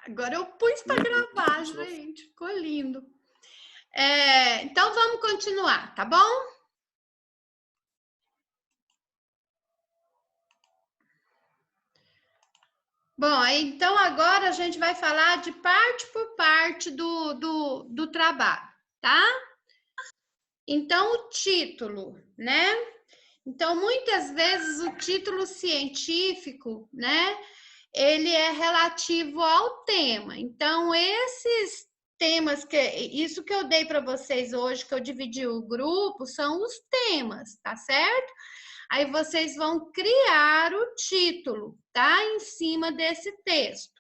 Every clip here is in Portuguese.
Agora eu pus para gravar, gente. Ficou lindo. Então, vamos continuar, tá bom? Bom, então agora a gente vai falar de parte por parte do trabalho, tá? Então, o título, né? Então, muitas vezes o título científico, né? Ele é relativo ao tema. Então, esses temas isso que eu dei para vocês hoje, que eu dividi o grupo, são os temas, tá certo? Aí vocês vão criar o título, tá? Em cima desse texto.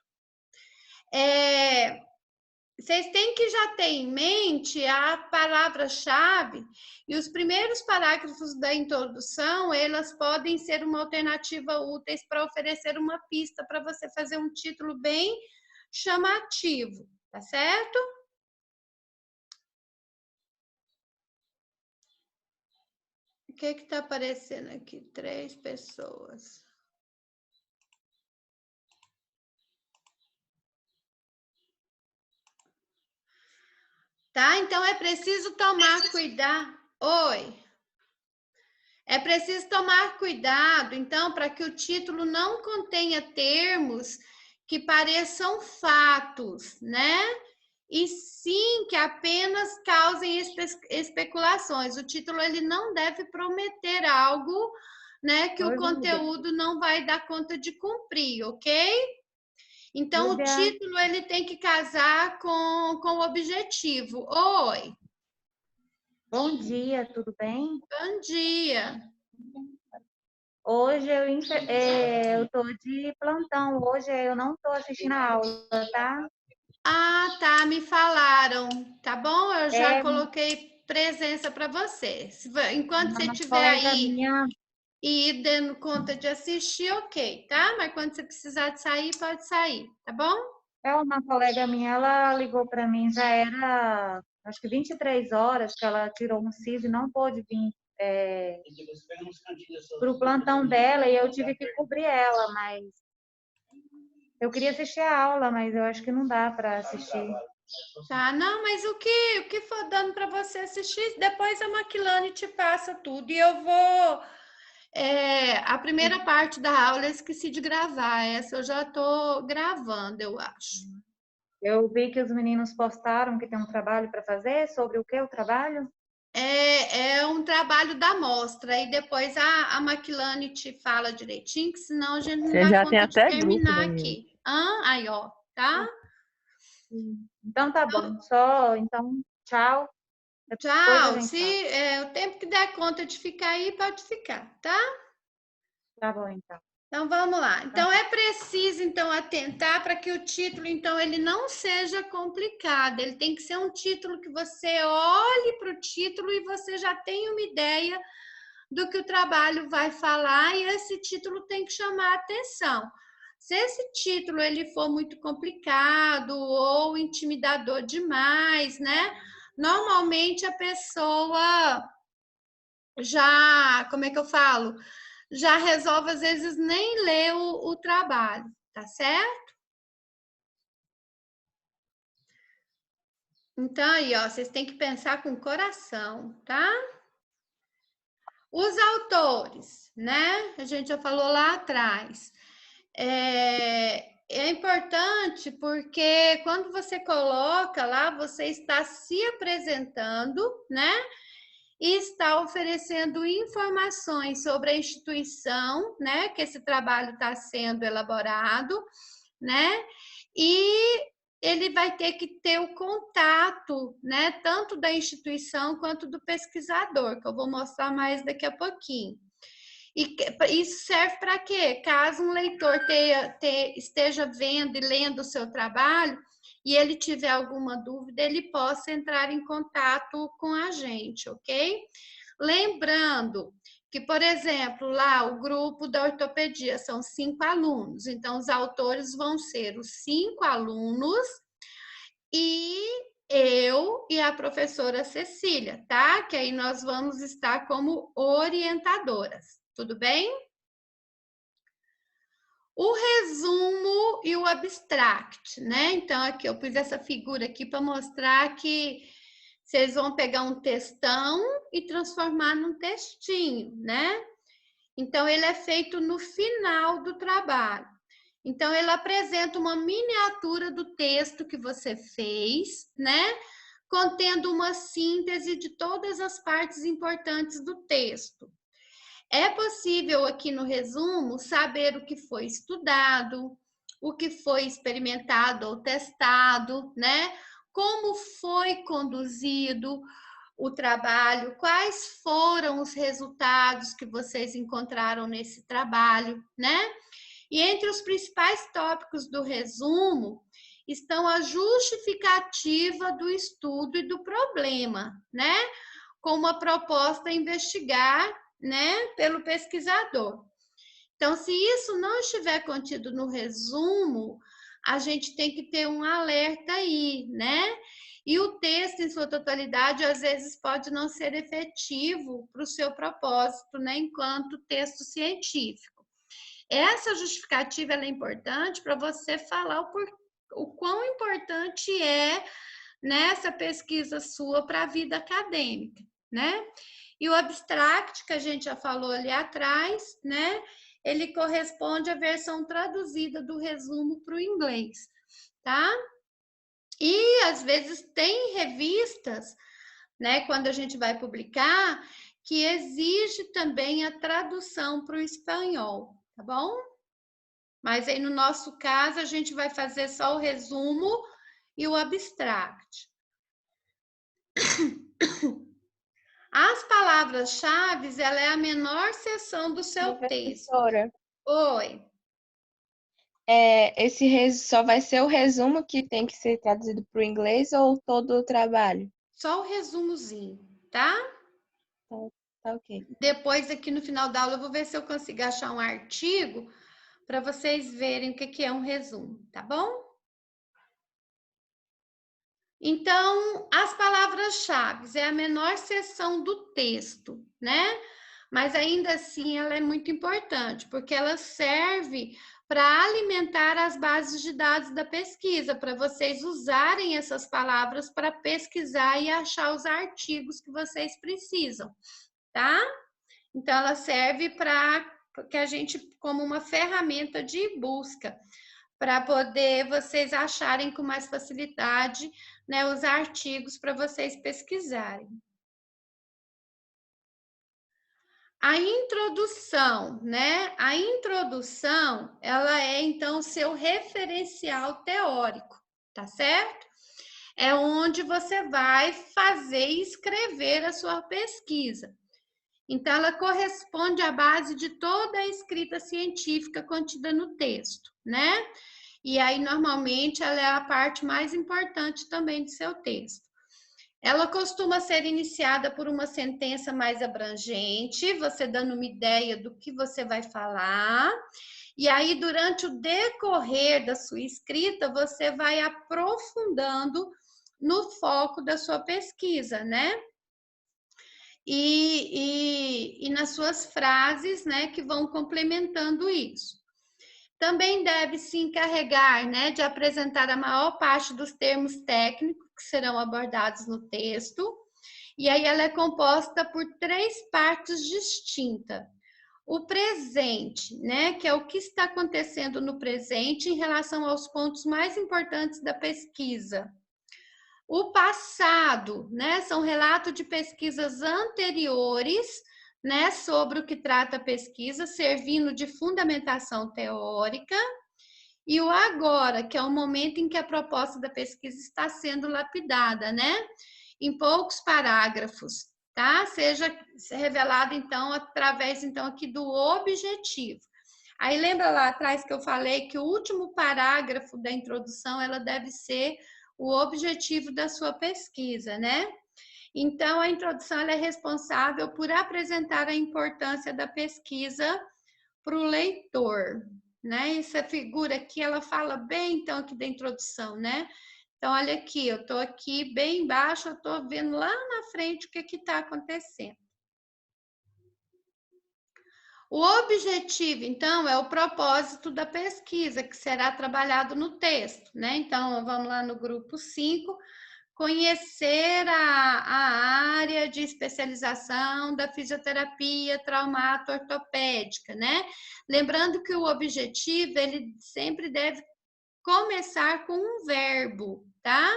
Vocês têm que já ter em mente a palavra-chave e os primeiros parágrafos da introdução, elas podem ser uma alternativa úteis para oferecer uma pista para você fazer um título bem chamativo, tá certo? O que está aparecendo aqui? 3 pessoas. Tá? Então, é preciso tomar cuidado. Oi. É preciso tomar cuidado, então, para que o título não contenha termos que pareçam fatos, né? E sim que apenas causem especulações. O título ele não deve prometer algo, né, que o conteúdo não vai dar conta de cumprir, ok? Então, o título ele tem que casar com o objetivo. Oi. Bom dia, tudo bem? Bom dia. Hoje eu tô de plantão, hoje eu não tô assistindo a aula, tá? Ah, tá, me falaram, tá bom? Eu já coloquei presença para você. Enquanto você estiver aí e dando conta de assistir, ok, tá? Mas quando você precisar de sair, pode sair, tá bom? Uma colega minha, ela ligou para mim, já era, acho que 23 horas que ela tirou um siso e não pôde vir para o plantão dela e eu tive que cobrir ela, mas eu queria assistir a aula, mas eu acho que não dá para assistir. Tá, não, mas o que for dando para você assistir, depois a Maquilane te passa tudo. E eu vou. A primeira parte da aula eu esqueci de gravar, essa eu já estou gravando, eu acho. Eu vi que os meninos postaram que tem um trabalho para fazer, sobre o que o trabalho? É um trabalho da mostra, e depois a Maquilane te fala direitinho, que senão a gente não dá conta de terminar aqui. Aí, ó, tá? Então tá bom, então tchau. Tchau. Se o tempo que der conta de ficar aí, pode ficar, tá? Tá bom, então. Então vamos lá. Então é preciso então atentar para que o título então ele não seja complicado. Ele tem que ser um título que você olhe para o título e você já tenha uma ideia do que o trabalho vai falar, e esse título tem que chamar a atenção. Se esse título ele for muito complicado ou intimidador demais, né? Normalmente a pessoa já, como é que eu falo? Já resolve, às vezes, nem ler o trabalho, tá certo? Então, aí, ó, vocês têm que pensar com o coração, tá? Os autores, né? A gente já falou lá atrás. É importante porque quando você coloca lá, você está se apresentando, né? E está oferecendo informações sobre a instituição, né, que esse trabalho está sendo elaborado, né, e ele vai ter que ter o contato, né, tanto da instituição quanto do pesquisador, que eu vou mostrar mais daqui a pouquinho. E isso serve para quê? Caso um leitor esteja vendo e lendo o seu trabalho e ele tiver alguma dúvida, ele possa entrar em contato com a gente, ok? Lembrando que, por exemplo, lá o grupo da ortopedia são 5 alunos, então os autores vão ser os 5 alunos e eu e a professora Cecília, tá? Que aí nós vamos estar como orientadoras, tudo bem? o resumo e o abstract, né? Então, aqui eu pus essa figura aqui para mostrar que vocês vão pegar um textão e transformar num textinho, né? Então, ele é feito no final do trabalho. Então, ele apresenta uma miniatura do texto que você fez, né? Contendo uma síntese de todas as partes importantes do texto. É possível aqui no resumo saber o que foi estudado, o que foi experimentado ou testado, né? Como foi conduzido o trabalho, quais foram os resultados que vocês encontraram nesse trabalho, né? E entre os principais tópicos do resumo estão a justificativa do estudo e do problema, né? Com uma proposta a investigar, né, pelo pesquisador. Então, se isso não estiver contido no resumo, a gente tem que ter um alerta aí, né? E o texto, em sua totalidade, às vezes pode não ser efetivo para o seu propósito, né, enquanto texto científico. Essa justificativa é importante para você falar o quão importante é nessa pesquisa sua para a vida acadêmica, né? E o abstract, que a gente já falou ali atrás, né? Ele corresponde à versão traduzida do resumo para o inglês, tá? E às vezes tem revistas, né, quando a gente vai publicar, que exige também a tradução para o espanhol, tá bom? Mas aí no nosso caso a gente vai fazer só o resumo e o abstract. As palavras-chave, ela é a menor seção do seu texto. Professora, Oi. só vai ser o resumo que tem que ser traduzido para o inglês ou todo o trabalho? Só o resumozinho, tá? Tá ok. Depois, aqui no final da aula, eu vou ver se eu consigo achar um artigo para vocês verem o que é um resumo, tá bom? Então, as palavras-chave é a menor seção do texto, né? Mas ainda assim ela é muito importante, porque ela serve para alimentar as bases de dados da pesquisa, para vocês usarem essas palavras para pesquisar e achar os artigos que vocês precisam, tá? Então, ela serve para que a gente, como uma ferramenta de busca, para poder vocês acharem com mais facilidade, né, os artigos para vocês pesquisarem. A introdução, né? A introdução, ela é então seu referencial teórico, tá certo? É onde você vai fazer e escrever a sua pesquisa. Então, ela corresponde à base de toda a escrita científica contida no texto, né? E aí, normalmente, ela é a parte mais importante também do seu texto. Ela costuma ser iniciada por uma sentença mais abrangente, você dando uma ideia do que você vai falar. E aí, durante o decorrer da sua escrita, você vai aprofundando no foco da sua pesquisa, né? E nas suas frases, né, que vão complementando isso. Também deve se encarregar, né, de apresentar a maior parte dos termos técnicos que serão abordados no texto. E aí ela é composta por 3 partes distintas. O presente, né, que é o que está acontecendo no presente em relação aos pontos mais importantes da pesquisa. O passado, né, são relatos de pesquisas anteriores, né, sobre o que trata a pesquisa, servindo de fundamentação teórica, e o agora, que é o momento em que a proposta da pesquisa está sendo lapidada, né, em poucos parágrafos, tá? Seja revelado então através então aqui do objetivo. Aí lembra lá atrás que eu falei que o último parágrafo da introdução ela deve ser o objetivo da sua pesquisa, né? Então, a introdução ela é responsável por apresentar a importância da pesquisa para o leitor, né? Essa figura aqui, ela fala bem, então, aqui da introdução, né? Então, olha aqui, eu estou aqui bem embaixo, eu estou vendo lá na frente o que está acontecendo. O objetivo, então, é o propósito da pesquisa, que será trabalhado no texto, né? Então, vamos lá no grupo 5, conhecer a área de especialização da fisioterapia traumato-ortopédica, né? Lembrando que o objetivo, ele sempre deve começar com um verbo, tá?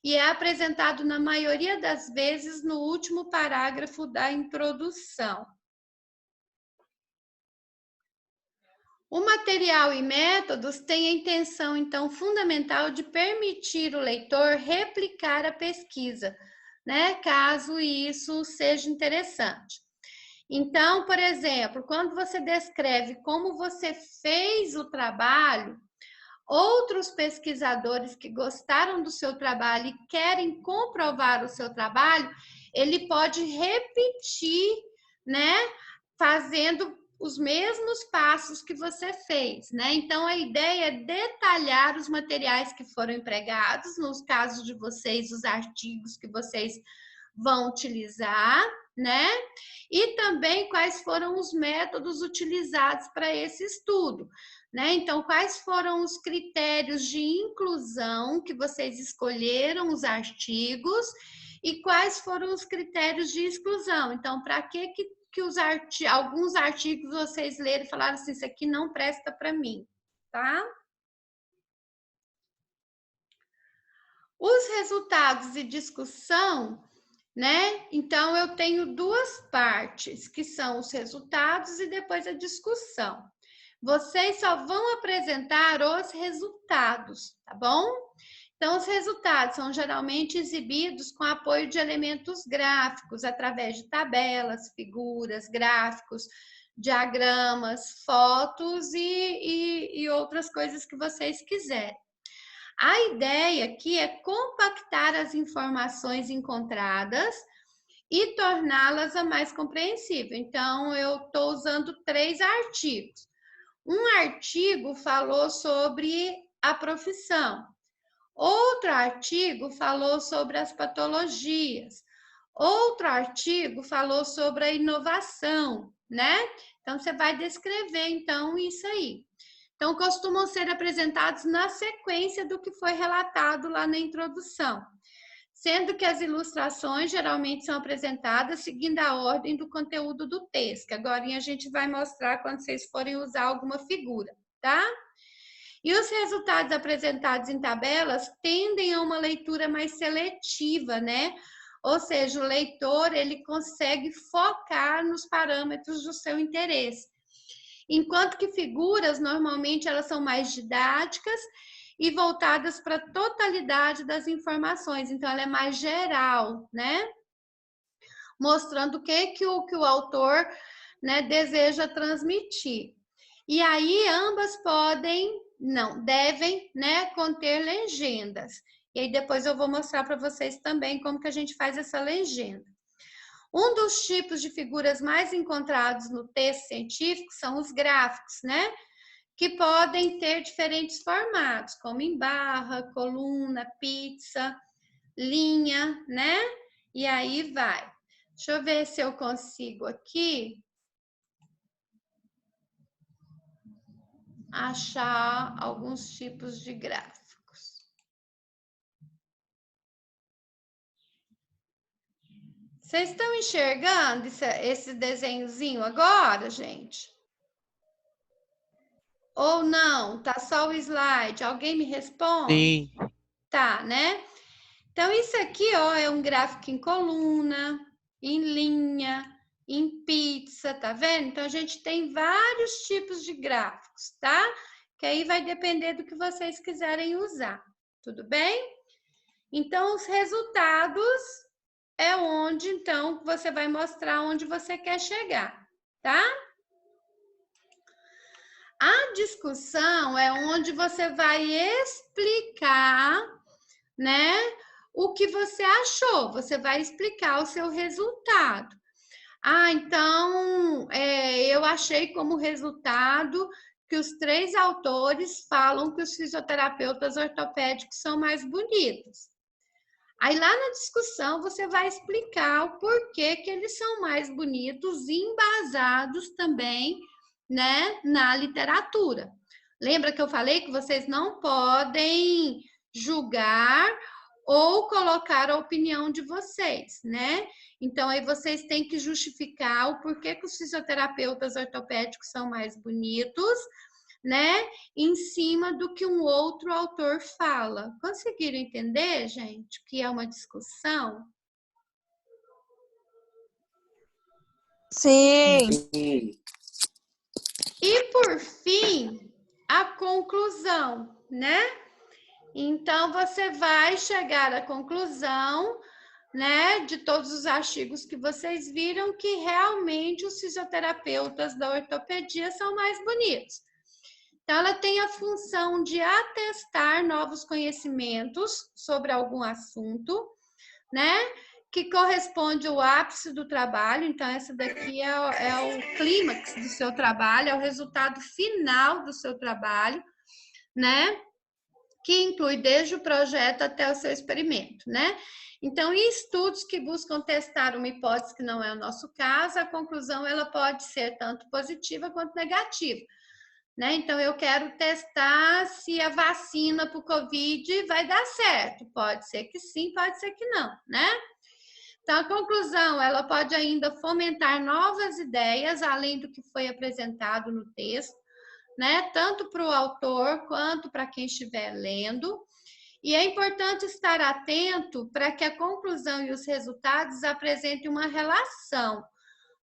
E é apresentado na maioria das vezes no último parágrafo da introdução. O material e métodos têm a intenção, então, fundamental de permitir o leitor replicar a pesquisa, né? Caso isso seja interessante. Então, por exemplo, quando você descreve como você fez o trabalho, outros pesquisadores que gostaram do seu trabalho e querem comprovar o seu trabalho, ele pode repetir, né? Fazendo os mesmos passos que você fez, né? Então, a ideia é detalhar os materiais que foram empregados, nos casos de vocês, os artigos que vocês vão utilizar, né? E também quais foram os métodos utilizados para esse estudo, né? Então, quais foram os critérios de inclusão que vocês escolheram os artigos e quais foram os critérios de exclusão? Então, para que alguns artigos vocês leram e falaram assim, isso aqui não presta para mim, tá? Os resultados e discussão, né? Então, eu tenho duas partes, que são os resultados e depois a discussão. Vocês só vão apresentar os resultados, tá bom? Então, os resultados são geralmente exibidos com apoio de elementos gráficos, através de tabelas, figuras, gráficos, diagramas, fotos e outras coisas que vocês quiserem. A ideia aqui é compactar as informações encontradas e torná-las a mais compreensível. Então, eu estou usando 3 artigos. Um artigo falou sobre a profissão. Outro artigo falou sobre as patologias. Outro artigo falou sobre a inovação, né? Então, você vai descrever, então, isso aí. Então, costumam ser apresentados na sequência do que foi relatado lá na introdução, sendo que as ilustrações geralmente são apresentadas seguindo a ordem do conteúdo do texto. Agora a gente vai mostrar quando vocês forem usar alguma figura, tá? E os resultados apresentados em tabelas tendem a uma leitura mais seletiva, né? Ou seja, o leitor, ele consegue focar nos parâmetros do seu interesse. Enquanto que figuras, normalmente, elas são mais didáticas e voltadas para a totalidade das informações. Então, ela é mais geral, né? Mostrando o que o autor, né, deseja transmitir. E aí, ambas devem, né, conter legendas. E aí, depois eu vou mostrar para vocês também como que a gente faz essa legenda. Um dos tipos de figuras mais encontrados no texto científico são os gráficos, né? Que podem ter diferentes formatos, como em barra, coluna, pizza, linha, né? E aí vai. Deixa eu ver se eu consigo aqui achar alguns tipos de gráficos. Vocês estão enxergando esse desenhozinho agora, gente? Ou não? Tá só o slide? Alguém me responde? Sim. Tá, né? Então, isso aqui, ó, é um gráfico em coluna, em linha, em pizza, tá vendo? Então, a gente tem vários tipos de gráficos, tá? Que aí vai depender do que vocês quiserem usar, tudo bem? Então, os resultados é onde, então, você vai mostrar onde você quer chegar, tá? A discussão é onde você vai explicar, né, o que você achou. Você vai explicar o seu resultado. Ah, então, eu achei como resultado que os 3 autores falam que os fisioterapeutas ortopédicos são mais bonitos. Aí lá na discussão você vai explicar o porquê que eles são mais bonitos e embasados também, né, na literatura. Lembra que eu falei que vocês não podem julgar ou colocar a opinião de vocês, né? Então aí vocês têm que justificar o porquê que os fisioterapeutas ortopédicos são mais bonitos, né? Em cima do que um outro autor fala. Conseguiram entender, gente? Que é uma discussão? Sim. E por fim, a conclusão, né? Então você vai chegar à conclusão, né, de todos os artigos que vocês viram, que realmente os fisioterapeutas da ortopedia são mais bonitos. Então, ela tem a função de atestar novos conhecimentos sobre algum assunto, né? Que corresponde ao ápice do trabalho. Então, essa daqui é o clímax do seu trabalho, é o resultado final do seu trabalho, né? Que inclui desde o projeto até o seu experimento, né? Então, em estudos que buscam testar uma hipótese que não é o nosso caso, a conclusão ela pode ser tanto positiva quanto negativa. Né? Então, eu quero testar se a vacina para o Covid vai dar certo. Pode ser que sim, pode ser que não, né? Então, a conclusão, ela pode ainda fomentar novas ideias, além do que foi apresentado no texto, né? Tanto para o autor quanto para quem estiver lendo. E é importante estar atento para que a conclusão e os resultados apresentem uma relação,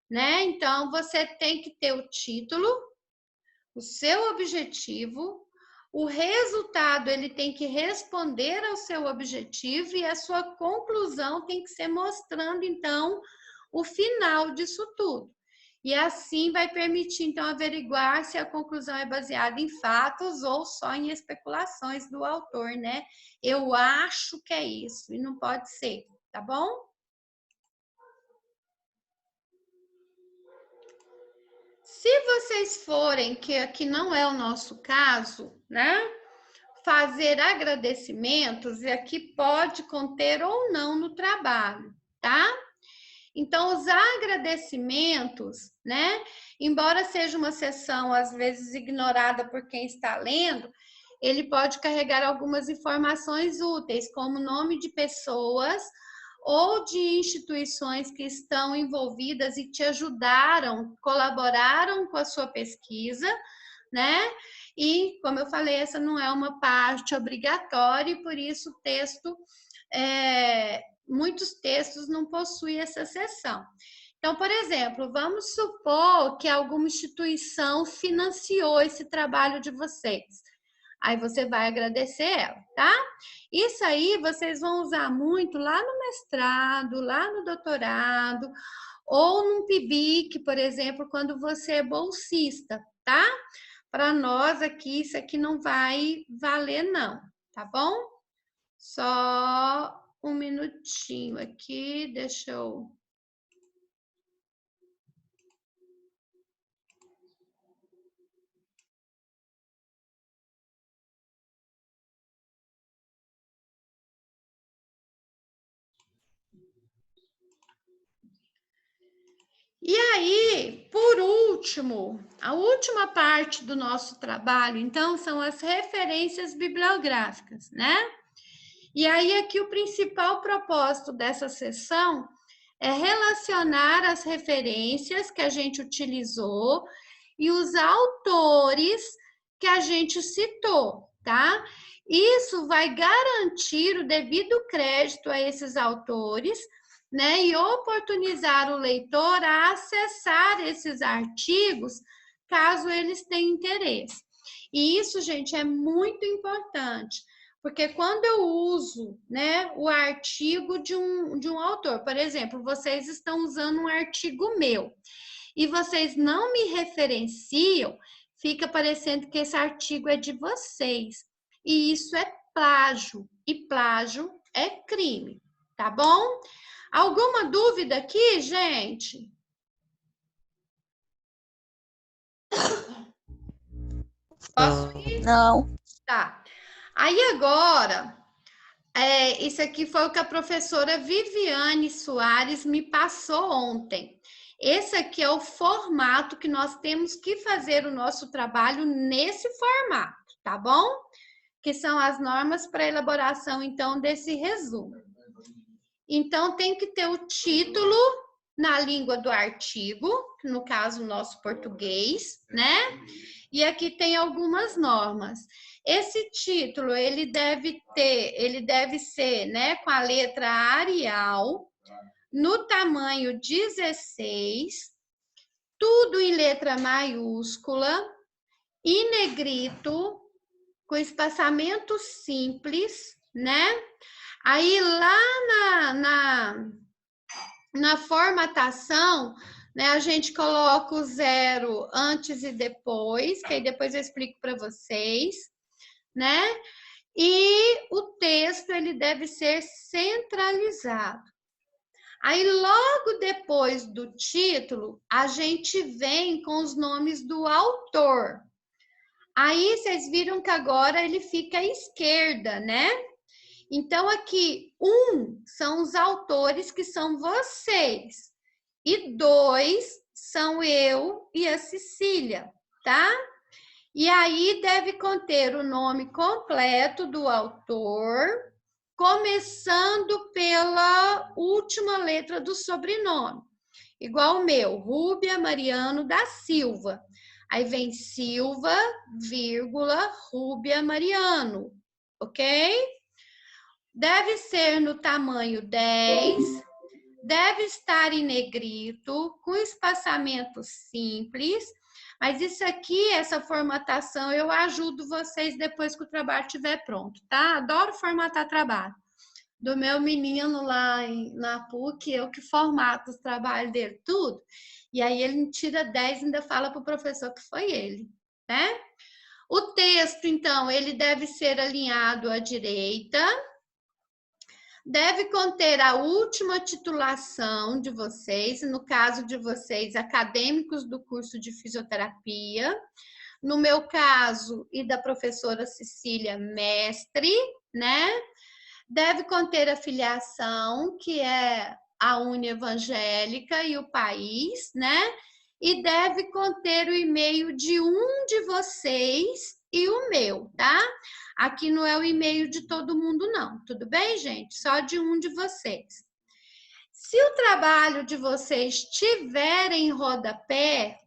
né? Então, você tem que ter o título, o seu objetivo, o resultado ele tem que responder ao seu objetivo e a sua conclusão tem que ser mostrando, então, o final disso tudo. E assim vai permitir, então, averiguar se a conclusão é baseada em fatos ou só em especulações do autor, né? Eu acho que é isso, e não pode ser, tá bom? Se vocês forem, que aqui não é o nosso caso, né? Fazer agradecimentos, e aqui pode conter ou não no trabalho, tá? Então, os agradecimentos, né? Embora seja uma sessão às vezes ignorada por quem está lendo, ele pode carregar algumas informações úteis, como nome de pessoas ou de instituições que estão envolvidas e te ajudaram, colaboraram com a sua pesquisa, né? E, como eu falei, essa não é uma parte obrigatória e por isso o texto, muitos textos não possuem essa seção. Então, por exemplo, vamos supor que alguma instituição financiou esse trabalho de vocês. Aí você vai agradecer ela, tá? Isso aí vocês vão usar muito lá no mestrado, lá no doutorado, ou num PIBIC, por exemplo, quando você é bolsista, tá? Para nós aqui, isso aqui não vai valer, não, tá bom? Só um minutinho aqui, deixa eu. E aí, por último, a última parte do nosso trabalho, então, são as referências bibliográficas, né? E aí, aqui, o principal propósito dessa sessão é relacionar as referências que a gente utilizou e os autores que a gente citou, tá? Isso vai garantir o devido crédito a esses autores, né? E oportunizar o leitor a acessar esses artigos, caso eles tenham interesse. E isso, gente, é muito importante, porque quando eu uso, né, o artigo de um autor, por exemplo, vocês estão usando um artigo meu e vocês não me referenciam, fica parecendo que esse artigo é de vocês. E isso é plágio, e plágio é crime, tá bom? Alguma dúvida aqui, gente? Posso ir? Não. Tá. Aí agora, Isso aqui foi o que a professora Viviane Soares me passou ontem. Esse aqui é o formato que nós temos que fazer o nosso trabalho nesse formato, tá bom? Que são as normas para elaboração, então, desse resumo. Então, tem que ter o título na língua do artigo, no caso, o nosso português, né? E aqui tem algumas normas. Esse título, ele deve ser, né, com a letra Arial, no tamanho 16, tudo em letra maiúscula, em negrito, com espaçamento simples, né? Aí lá na formatação, né, a gente coloca o 0 antes e depois, que aí depois eu explico para vocês, né? E o texto ele deve ser centralizado. Aí logo depois do título, a gente vem com os nomes do autor. Aí vocês viram que agora ele fica à esquerda, né? Então, aqui, 1 são os autores que são vocês. E 2 são eu e a Cecília, tá? E aí deve conter o nome completo do autor, começando pela última letra do sobrenome. Igual o meu, Rúbia Mariano da Silva. Aí vem Silva, vírgula, Rúbia Mariano, ok? Deve ser no tamanho 10, deve estar em negrito, com espaçamento simples, mas isso aqui, essa formatação, eu ajudo vocês depois que o trabalho estiver pronto, tá? Adoro formatar trabalho. Do meu menino lá na PUC, eu que formato os trabalhos dele, tudo. E aí ele tira 10 e ainda fala para o professor que foi ele, né? O texto, então, ele deve ser alinhado à direita, deve conter a última titulação de vocês, no caso de vocês, acadêmicos do curso de fisioterapia. No meu caso, e da professora Cecília, mestre, né? Deve conter a filiação, que é a Uni Evangélica e o país, né? E deve conter o e-mail de um de vocês e o meu, tá? Aqui não é o e-mail de todo mundo, não. Tudo bem, gente? Só de um de vocês. Se o trabalho de vocês tiver em rodapé,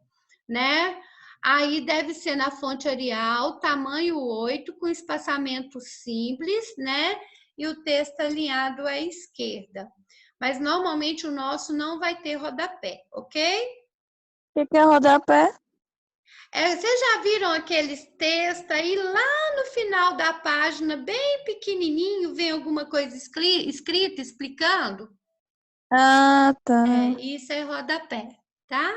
né? Aí deve ser na fonte Arial, tamanho 8, com espaçamento simples, né? E o texto alinhado à esquerda. Mas normalmente o nosso não vai ter rodapé, ok? O que é rodapé? Vocês já viram aqueles textos aí lá no final da página, bem pequenininho, vem alguma coisa escrita explicando? Ah, tá. Isso é rodapé, tá?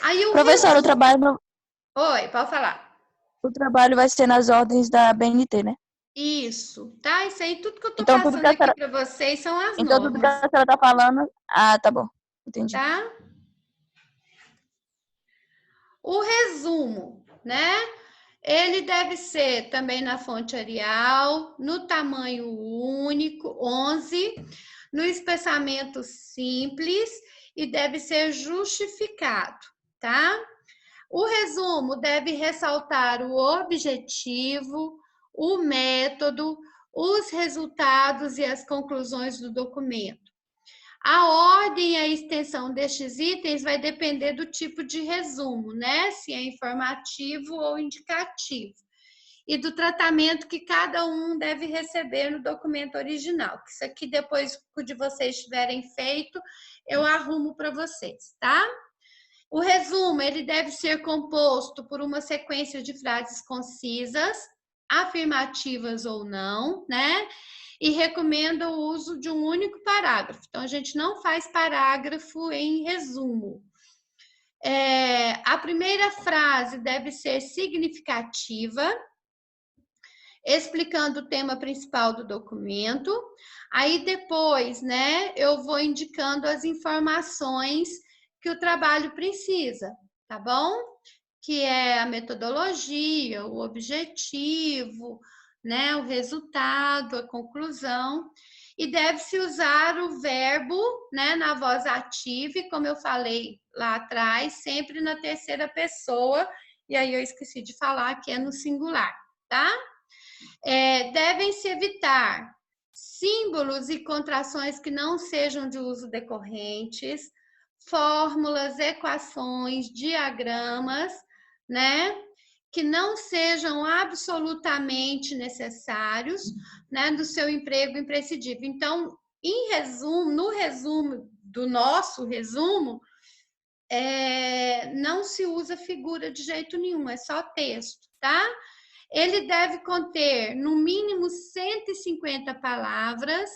Aí o Professor, Oi, pode falar. o trabalho vai ser nas ordens da BNT, né? Isso, tá? Isso aí, tudo que eu tô Então, tudo passando que a aqui senhora, para vocês são as então, tudo que normas, a senhora tá falando... Ah, tá bom. Entendi. tá? O resumo, né? Ele deve ser também na fonte Arial, no tamanho único, 11, no espessamento simples e deve ser justificado, tá? O resumo deve ressaltar o objetivo, o método, os resultados e as conclusões do documento. A ordem e a extensão destes itens vai depender do tipo de resumo, né? Se é informativo ou indicativo. E do tratamento que cada um deve receber no documento original. Isso aqui, depois que vocês tiverem feito, eu arrumo para vocês, tá? O resumo, ele deve ser composto por uma sequência de frases concisas, afirmativas ou não, né? E recomenda o uso de um único parágrafo. Então, a gente não faz parágrafo em resumo. A primeira frase deve ser significativa, explicando o tema principal do documento. Aí, depois, né, eu vou indicando as informações que o trabalho precisa, tá bom? Que é a metodologia, o objetivo, né? O resultado, a conclusão. E deve-se usar o verbo, né, na voz ativa, e como eu falei lá atrás, sempre na terceira pessoa, e aí eu esqueci de falar que é no singular, tá? Devem-se evitar símbolos e contrações que não sejam de uso decorrentes, fórmulas, equações, diagramas, né? Que não sejam absolutamente necessários, né, do seu emprego imprescindível. Então, em resumo, no resumo do nosso resumo, não se usa figura de jeito nenhum, é só texto, tá? Ele deve conter, no mínimo, 150 palavras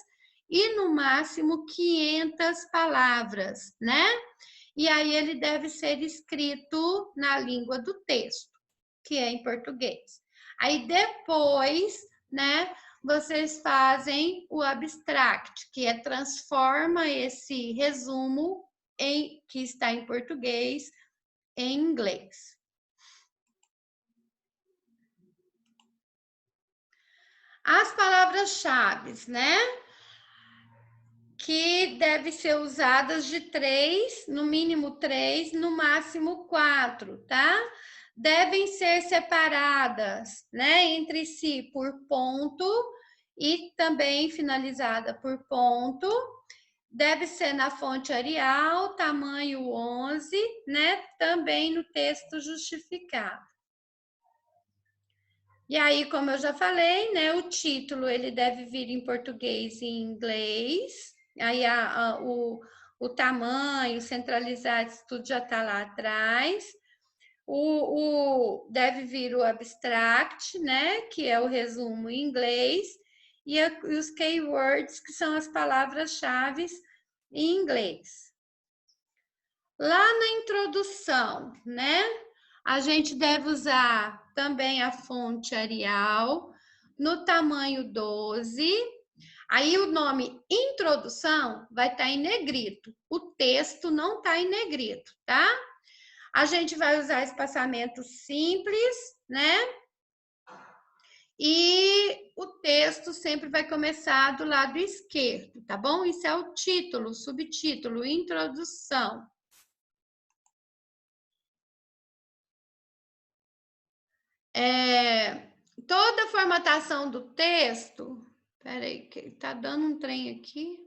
e, no máximo, 500 palavras, né? E aí ele deve ser escrito na língua do texto, que é em português. Aí depois, né, vocês fazem o abstract, que transforma esse resumo que está em português em inglês. As palavras-chave, né? Que devem ser usadas de 3, no mínimo 3, no máximo 4, tá? Devem ser separadas, né, entre si por ponto e também finalizada por ponto. Deve ser na fonte Arial, tamanho 11, né? Também no texto justificado. E aí, como eu já falei, né, o título ele deve vir em português e em inglês. Aí o tamanho, centralizado, isso tudo já está lá atrás. Deve vir o abstract, né, que é o resumo em inglês, e os keywords, que são as palavras-chave em inglês. Lá na introdução, né, a gente deve usar também a fonte Arial, no tamanho 12. Aí o nome introdução vai estar em negrito. O texto não está em negrito, tá? A gente vai usar espaçamento simples, né? E o texto sempre vai começar do lado esquerdo, tá bom? Isso é o título, o subtítulo, introdução. Toda a formatação do texto... Peraí, que tá dando um trem aqui.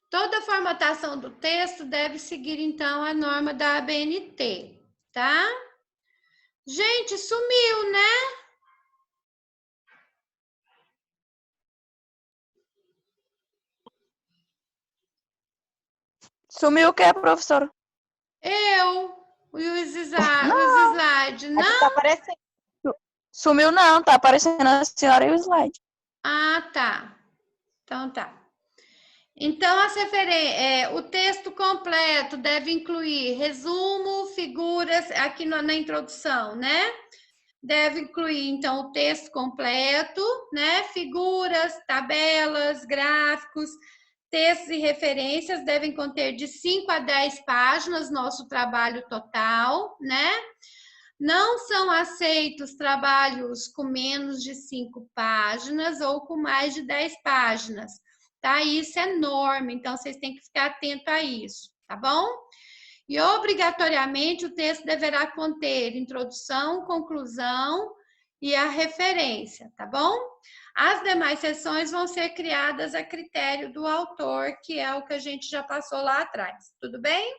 Toda a formatação do texto deve seguir, então, a norma da ABNT, tá? Gente, sumiu, né? Sumiu o que, professora? Os slides, não? Tá aparecendo. Sumiu não, tá aparecendo a senhora e o slide. Ah, tá. Então tá. Então, o texto completo deve incluir resumo, figuras, aqui na introdução, né? Deve incluir, então, o texto completo, né? Figuras, tabelas, gráficos, textos e referências devem conter de 5 a 10 páginas, nosso trabalho total, né? Não são aceitos trabalhos com menos de 5 páginas ou com mais de 10 páginas, tá? Isso é norma, então vocês têm que ficar atento a isso, tá bom? E obrigatoriamente o texto deverá conter introdução, conclusão e a referência, tá bom? As demais seções vão ser criadas a critério do autor, que é o que a gente já passou lá atrás, tudo bem?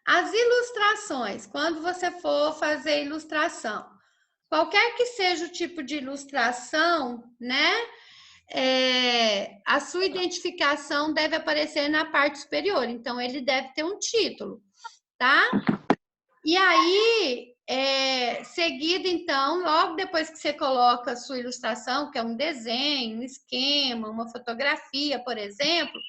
As ilustrações, quando você for fazer ilustração, qualquer que seja o tipo de ilustração, né? A sua identificação deve aparecer na parte superior, então ele deve ter um título, tá? E aí, seguido, então, logo depois que você coloca a sua ilustração, que é um desenho, um esquema, uma fotografia, por exemplo,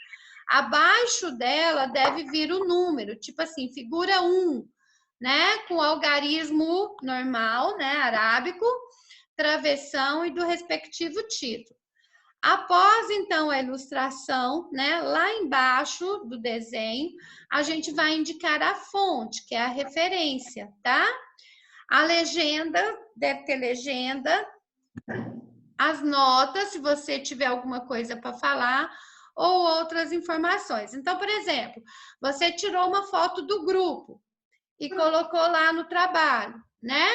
abaixo dela deve vir o número, tipo assim, figura 1, né? Com algarismo normal, né? Arábico, travessão e do respectivo título. Após, então, a ilustração, né? Lá embaixo do desenho, a gente vai indicar a fonte, que é a referência, tá? A legenda, deve ter legenda. As notas, se você tiver alguma coisa para falar, ou outras informações. Então, por exemplo, você tirou uma foto do grupo e colocou lá no trabalho, né?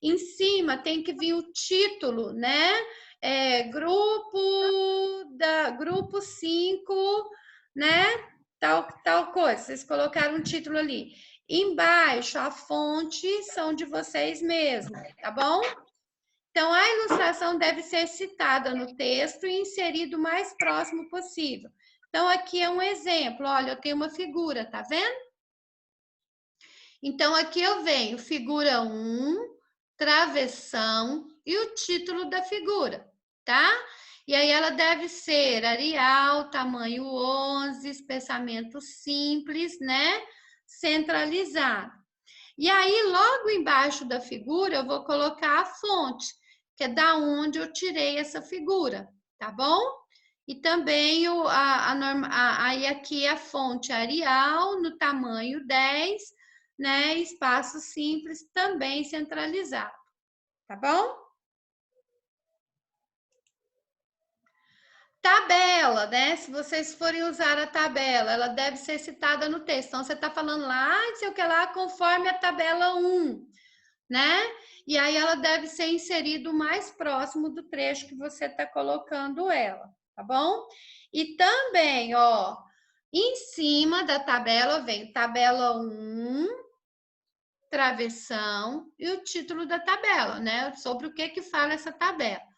Em cima tem que vir o título, né? Grupo 5, né? Tal coisa. Vocês colocaram um título ali. Embaixo, a fonte são de vocês mesmos, tá bom? Então, a ilustração deve ser citada no texto e inserida o mais próximo possível. Então, aqui é um exemplo. Olha, eu tenho uma figura, tá vendo? Então, aqui eu venho figura 1, travessão e o título da figura, tá? E aí ela deve ser Arial, tamanho 11, espessamento simples, né? Centralizado. E aí, logo embaixo da figura, eu vou colocar a fonte, que é da onde eu tirei essa figura, tá bom? E também aí aqui a fonte Arial, no tamanho 10, né? Espaço simples, também centralizado, tá bom? Tabela, né? Se vocês forem usar a tabela, ela deve ser citada no texto. Então, você está falando lá, sei o que lá, conforme a tabela 1, né? E aí ela deve ser inserida o mais próximo do trecho que você está colocando ela, tá bom? E também, ó, em cima da tabela vem tabela 1, travessão e o título da tabela, né? Sobre o que fala essa tabela.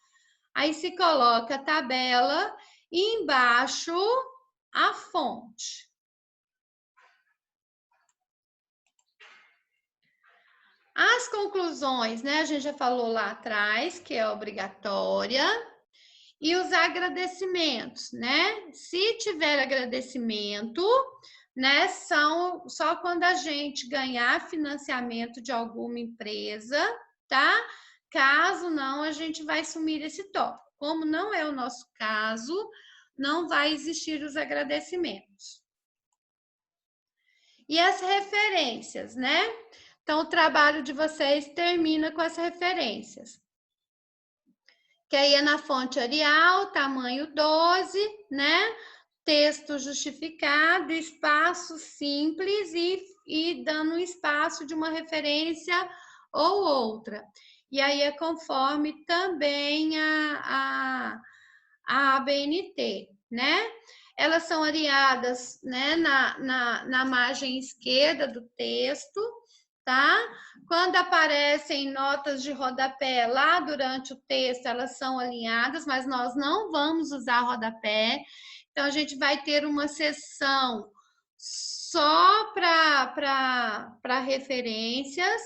Aí se coloca a tabela e embaixo a fonte. As conclusões, né? A gente já falou lá atrás, que é obrigatória. E os agradecimentos, né? Se tiver agradecimento, né? São só quando a gente ganhar financiamento de alguma empresa, tá? Caso não, a gente vai sumir esse tópico. Como não é o nosso caso, não vai existir os agradecimentos. E as referências, né? Então, o trabalho de vocês termina com as referências. Que aí é na fonte Arial, tamanho 12, né? Texto justificado, espaço simples e dando um espaço de uma referência ou outra. E aí é conforme também a ABNT, né? Elas são areadas, né, na margem esquerda do texto, tá? Quando aparecem notas de rodapé lá durante o texto, elas são alinhadas, mas nós não vamos usar rodapé. Então, a gente vai ter uma seção só para referências,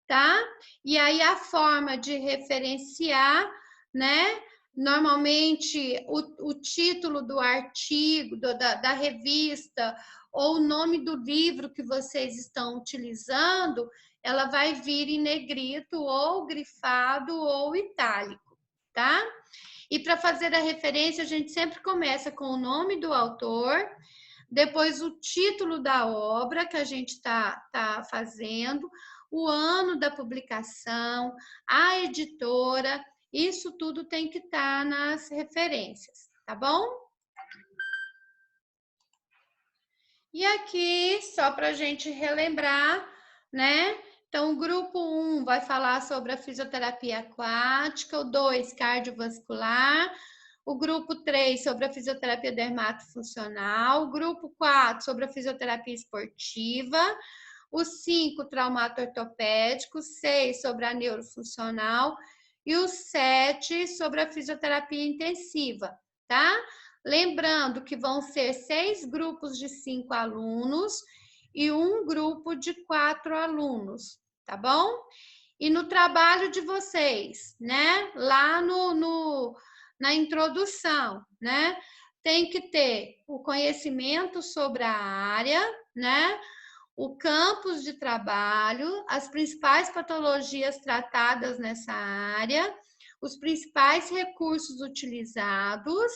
tá? E aí, a forma de referenciar, né? Normalmente, o título do artigo, da revista, ou o nome do livro que vocês estão utilizando, ela vai vir em negrito, ou grifado, ou itálico, tá? E para fazer a referência, a gente sempre começa com o nome do autor, depois o título da obra que a gente está fazendo, o ano da publicação, a editora, isso tudo tem que estar nas referências, tá bom? E aqui, só para a gente relembrar, né? Então, o grupo 1 vai falar sobre a fisioterapia aquática, o 2, cardiovascular, o grupo 3 sobre a fisioterapia dermatofuncional, o grupo 4 sobre a fisioterapia esportiva, o 5, traumato ortopédico, o 6 sobre a neurofuncional e o 7 sobre a fisioterapia intensiva, tá? Lembrando que vão ser 6 grupos de 5 alunos e um grupo de 4 alunos, tá bom? E no trabalho de vocês, né? Lá na introdução, né? Tem que ter o conhecimento sobre a área, né? O campus de trabalho, as principais patologias tratadas nessa área, os principais recursos utilizados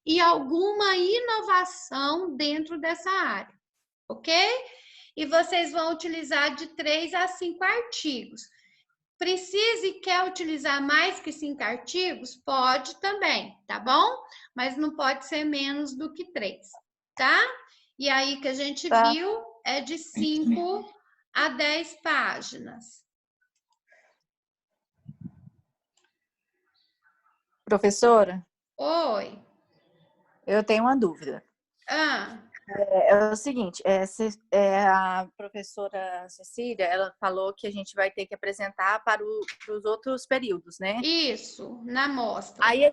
e alguma inovação dentro dessa área, ok? E vocês vão utilizar de 3 a 5 artigos. precisa e quer utilizar mais que 5 artigos? Pode também, tá bom? Mas não pode ser menos do que 3, tá? E aí que a gente Tá. viu é de 5 a 10 páginas. Professora, Oi. eu tenho uma dúvida. Ah, É o seguinte, a professora Cecília, ela falou que a gente vai ter que apresentar para os outros períodos, né? isso, na mostra. Aí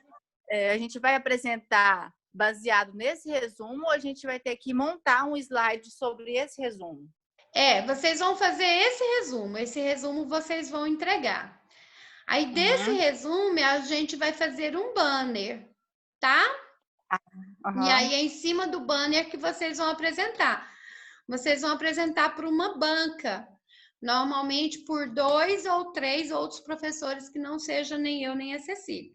a gente vai apresentar baseado nesse resumo ou a gente vai ter que montar um slide sobre esse resumo? Vocês vão fazer esse resumo vocês vão entregar. Aí desse resumo a gente vai fazer um banner, tá? E aí é em cima do banner que vocês vão apresentar. Vocês vão apresentar para uma banca, normalmente por 2 ou 3 outros professores que não sejam nem eu nem a Cecília.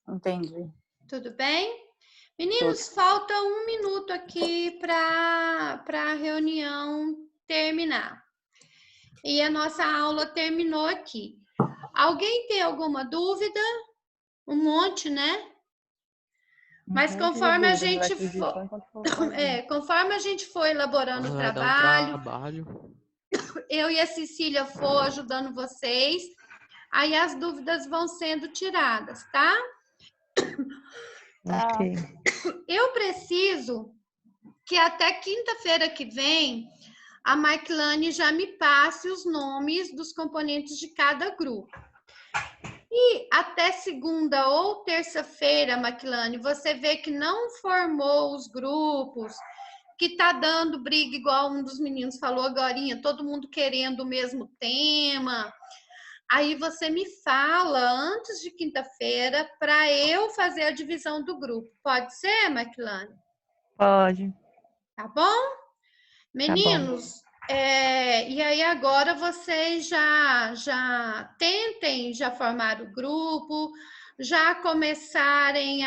Entendi. Tudo bem? Meninos, falta 1 minuto aqui para a reunião terminar. E a nossa aula terminou aqui. Alguém tem alguma dúvida? Um monte, né? Mas conforme a gente for elaborando o trabalho, eu e a Cecília for ajudando vocês, aí as dúvidas vão sendo tiradas, tá? Ok. Eu preciso que até quinta-feira que vem a Marquilane já me passe os nomes dos componentes de cada grupo. E até segunda ou terça-feira, Marquilane, você vê que não formou os grupos, que tá dando briga, igual um dos meninos falou agorinha, todo mundo querendo o mesmo tema. Aí você me fala antes de quinta-feira para eu fazer a divisão do grupo. Pode ser, Marquilane? Pode. Tá bom? Meninos, e aí agora vocês já tentem já formar o grupo, já começarem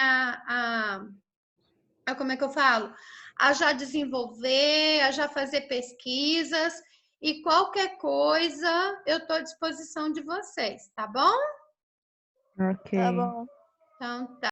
como é que eu falo? A já desenvolver, a já fazer pesquisas e qualquer coisa eu estou à disposição de vocês, tá bom? Ok. Tá bom. Então, tá.